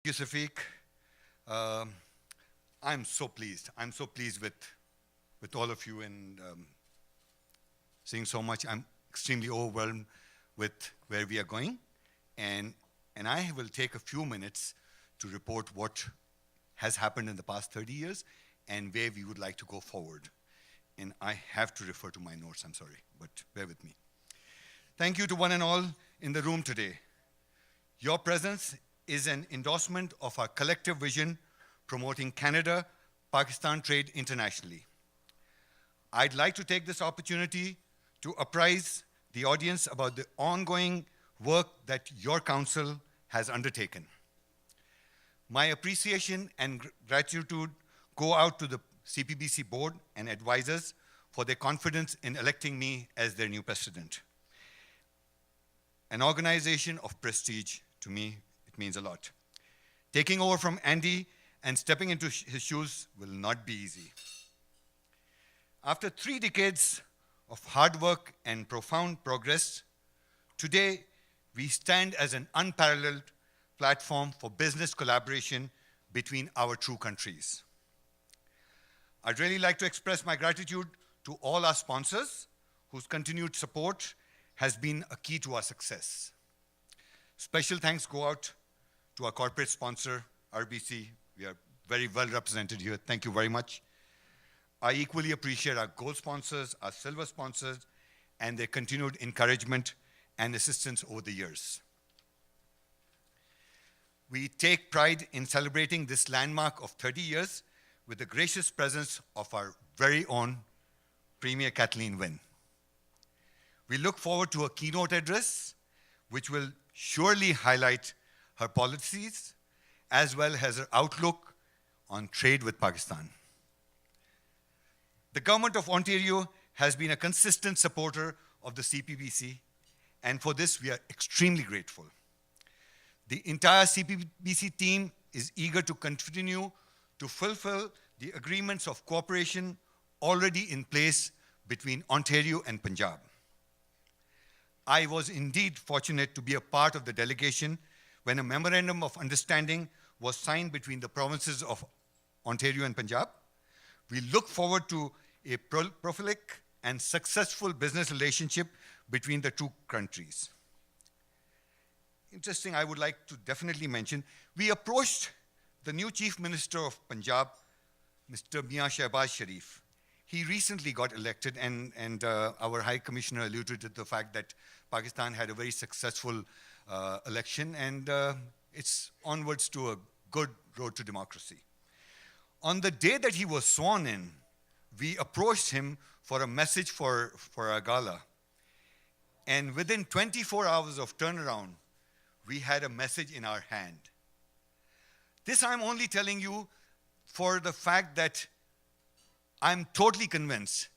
You, Safiq. Um, I'm so pleased. I'm so pleased with all of you and seeing so much. I'm extremely overwhelmed with where we are going. And, and I will take a few minutes to report what has happened in the past 30 years and where we would like to go forward. And I have to refer to my notes, I'm sorry, but bear with me. Thank you to one and all in the room today. Your presence is an endorsement of our collective vision promoting Canada-Pakistan trade internationally. I'd like to take this opportunity to apprise the audience about the ongoing work that your council has undertaken. My appreciation and gratitude go out to the CPBC board and advisors for their confidence in electing me as their new president. An organization of prestige, to me, it means a lot. Taking over from Andy and stepping into his shoes will not be easy. After 3 decades of hard work and profound progress, today we stand as an unparalleled platform for business collaboration between our two countries. I'd really like to express my gratitude to all our sponsors whose continued support has been a key to our success. Special thanks go out to our corporate sponsor, RBC. We are very well represented here. Thank you very much. I equally appreciate our gold sponsors, our silver sponsors, and their continued encouragement and assistance over the years. We take pride in celebrating this landmark of 30 years with the gracious presence of our very own Premier Kathleen Wynne. We look forward to a keynote address, which will surely highlight her policies as well as her outlook on trade with Pakistan. The Government of Ontario has been a consistent supporter of the CPBC, and for this we are extremely grateful. The entire CPBC team is eager to continue to fulfill the agreements of cooperation already in place between Ontario and Punjab. I was indeed fortunate to be a part of the delegation when a memorandum of understanding was signed between the provinces of Ontario and Punjab. We look forward to a prolific and successful business relationship between the two countries. Interesting, I would like to definitely mention, we approached the new Chief Minister of Punjab, Mr. Mian Shehbaz Sharif. He recently got elected, and our High Commissioner alluded to the fact that Pakistan had a very successful election, and it's onwards to a good road to democracy. On the day that he was sworn in, we approached him for a message for our gala. And within 24 hours of turnaround, we had a message in our hand. This I'm only telling you for the fact that I'm totally convinced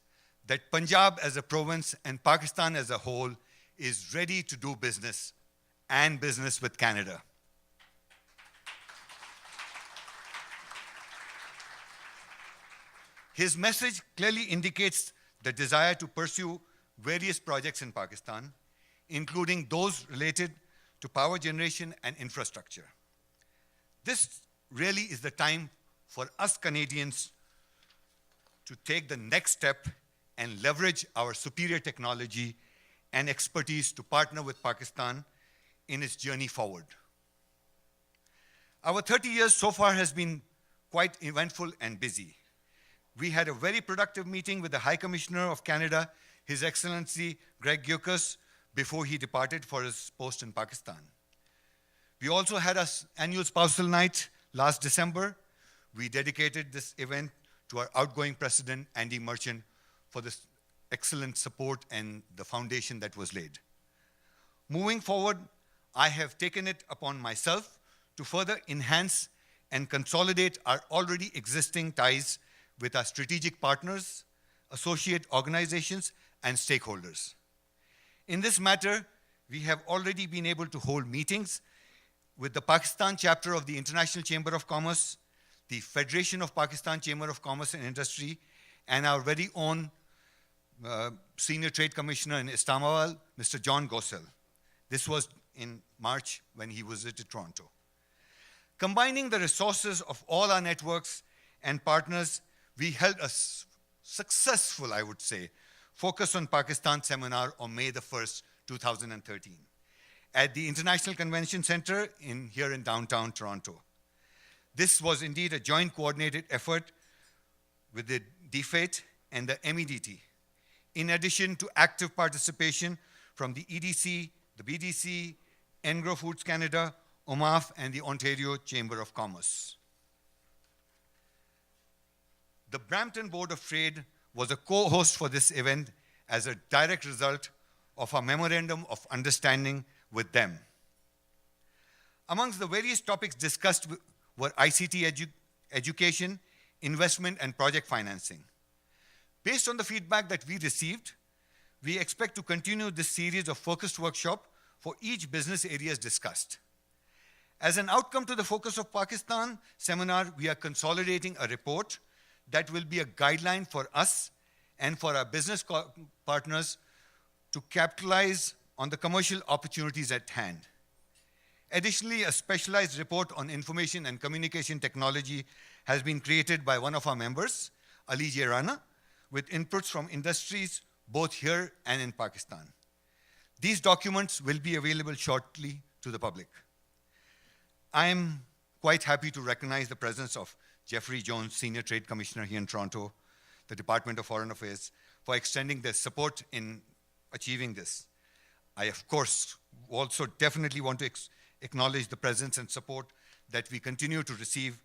that Punjab as a province and Pakistan as a whole is ready to do business and business with Canada. His message clearly indicates the desire to pursue various projects in Pakistan, including those related to power generation and infrastructure. This really is the time for us Canadians to take the next step and leverage our superior technology and expertise to partner with Pakistan in its journey forward. Our 30 years so far has been quite eventful and busy. We had a very productive meeting with the High Commissioner of Canada, His Excellency Greg Gyukas, before he departed for his post in Pakistan. We also had our annual spousal night last December. We dedicated this event to our outgoing president, Andy Merchant, for this excellent support and the foundation that was laid. Moving forward, I have taken it upon myself to further enhance and consolidate our already existing ties with our strategic partners, associate organizations, and stakeholders. In this matter, we have already been able to hold meetings with the Pakistan chapter of the International Chamber of Commerce, the Federation of Pakistan Chamber of Commerce and Industry, and our very own Senior Trade Commissioner in Islamabad, Mr. John Gosel. This was in March when he visited Toronto. Combining the resources of all our networks and partners, we held a successful, I would say, Focus on Pakistan seminar on May the 1st, 2013, at the International Convention Center here in downtown Toronto. This was indeed a joint coordinated effort with the DFATE and the MEDT, in addition to active participation from the EDC, the BDC, Engro Foods Canada, OMAF, and the Ontario Chamber of Commerce. The Brampton Board of Trade was a co-host for this event as a direct result of our memorandum of understanding with them. Amongst the various topics discussed were ICT education, investment, and project financing. Based on the feedback that we received, we expect to continue this series of focused workshops for each business areas discussed. As an outcome to the Focus of Pakistan seminar, we are consolidating a report that will be a guideline for us and for our business partners to capitalize on the commercial opportunities at hand. Additionally, a specialized report on information and communication technology has been created by one of our members, Ali J. Rana, with inputs from industries both here and in Pakistan. These documents will be available shortly to the public. I am quite happy to recognize the presence of Jeffrey Jones, Senior Trade Commissioner here in Toronto, the Department of Foreign Affairs, for extending their support in achieving this. I, of course, also definitely want to acknowledge the presence and support that we continue to receive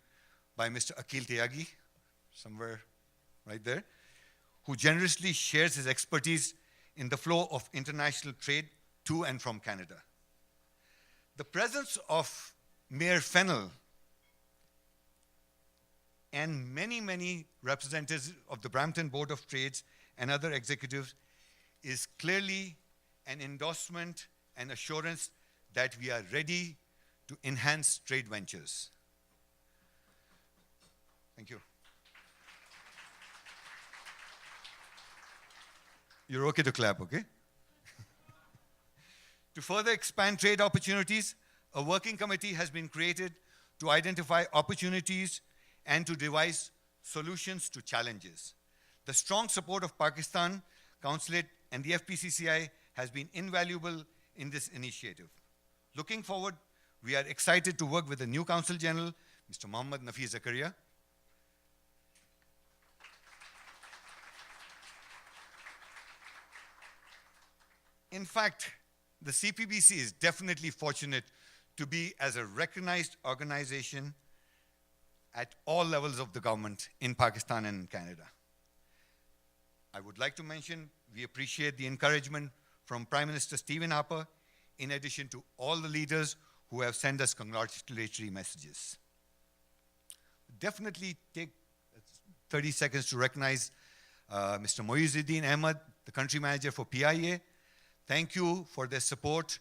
by Mr. Akhil Tyagi, somewhere right there, who generously shares his expertise in the flow of international trade to and from Canada. The presence of Mayor Fennell and many, many representatives of the Brampton Board of Trades and other executives is clearly an endorsement and assurance that we are ready to enhance trade ventures. Thank you. You're okay to clap, okay? To further expand trade opportunities, a working committee has been created to identify opportunities and to devise solutions to challenges. The strong support of Pakistan Consulate and the FPCCI has been invaluable in this initiative. Looking forward, we are excited to work with the new Consul General, Mr. Mohammad Nafi Zakaria. In fact, the CPBC is definitely fortunate to be as a recognized organization at all levels of the government in Pakistan and in Canada. I would like to mention we appreciate the encouragement from Prime Minister Stephen Harper, in addition to all the leaders who have sent us congratulatory messages. Definitely take 30 seconds to recognize Mr. Moizuddin Ahmed, the country manager for PIA. Thank you for their support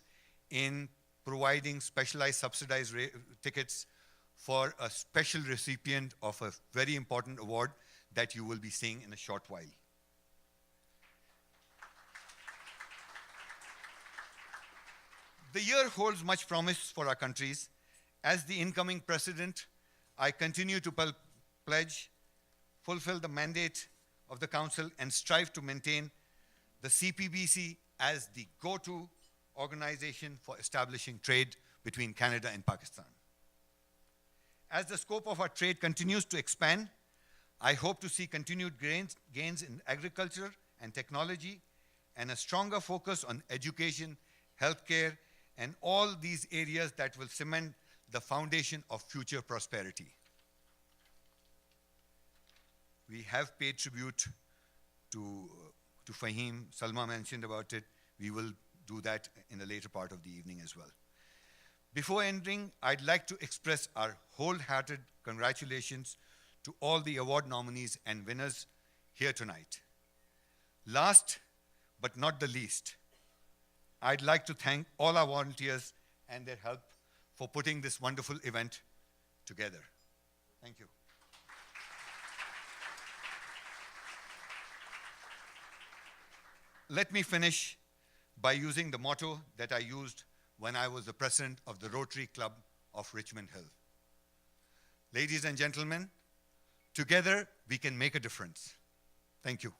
in providing specialized subsidized tickets for a special recipient of a very important award that you will be seeing in a short while. The year holds much promise for our countries. As the incoming president, I continue to pledge, fulfill the mandate of the Council and strive to maintain the CPBC as the go-to organization for establishing trade between Canada and Pakistan. As the scope of our trade continues to expand, I hope to see continued gains in agriculture and technology and a stronger focus on education, healthcare, and all these areas that will cement the foundation of future prosperity. We have paid tribute to Fahim. Salma mentioned about it. We will do that in the later part of the evening as well. Before ending, I'd like to express our wholehearted congratulations to all the award nominees and winners here tonight. Last but not the least, I'd like to thank all our volunteers and their help for putting this wonderful event together. Thank you. Let me finish by using the motto that I used when I was the president of the Rotary Club of Richmond Hill. Ladies and gentlemen, together we can make a difference. Thank you.